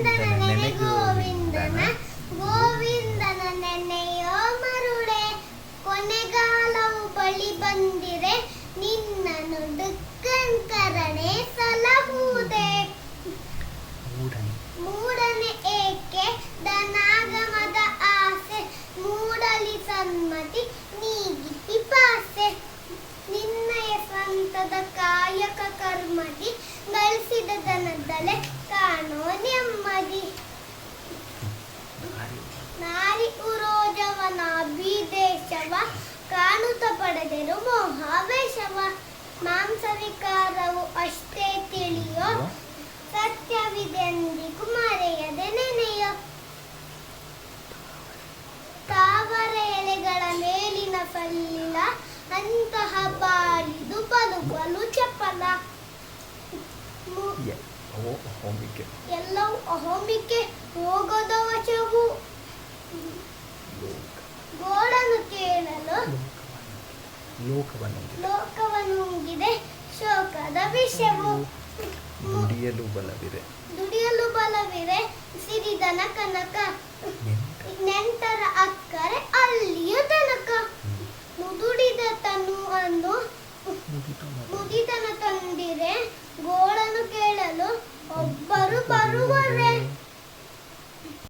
ಗೋವಿಂದನ ನೆನೆ ಗೋವಿಂದನ ಗೋವಿಂದನ ನೆನೆಯೋ ಮರುಳೆ ಕೊನೆಗಾಲವು ಬಳಿ ಬಂದಿರೆ ನಿನ್ನನು ಡುಕ್ಕಂಕರಣೆ ಸಲಹುವುದೇ ಮೂಡನೆ ಏಕೆ ಧನಾಗಮದ ಆಸೆ ಮೂಡಲಿ ಸನ್ಮತಿ ನೀಗಿ ಪಿಪಾಸೆ ನಿನ್ನಯ ಸ್ವಂತದ ಕಾಯಕ ಕರ್ಮದಿ ಗಳಿಸಿದ ಧನದಲೆ ಕಾಣೋ ನೆಮ್ಮದಿ ನಾರಿ ಉರೋಜವನಾಭಿದೇಶವ ಕಾಣುತ್ತ ಪಡೆದರು ಮೋಹಾವೇಶವ ಮಾಂಸ ವಿಕಾರವು ಅಷ್ಟೇ ತಿಳಿಯೋ ಸತ್ಯವಿದೆಂದಿಗೂ ಮರೆಯದೆ ನೆನೆಯೋ ತಾವರ ಎಲೆಗಳ ಮೇಲಿನ ಸಲ್ಲಿಲ ಅಂತಹ ಬಾಳಿದು ಬಲು ಚಪಲ ಎಲ್ಲವೂ ಅಹೋಮಿಕೆ ಹೋಗದ ವಚವು ಗೋಡನು ಕೇಳಲು ಲೋಕವನ್ನುಂಗಿದೆ ಶೋಕದ ವಿಷವು ದುಡಿಯಲು ಬಲವಿರೆ ಸಿರಿದನ ಕನಕ ನೆಂಟರ ಅಕ್ಕರೆ ಅಲ್ಲಿಯ ತನಕ ನುದುಡಿದ ತನುವನ್ನು ಮುದಿತನ ತಂದಿರೆ ಗೋಳನು ಕೇಳಲು ಒಬ್ಬರು ಬರುವ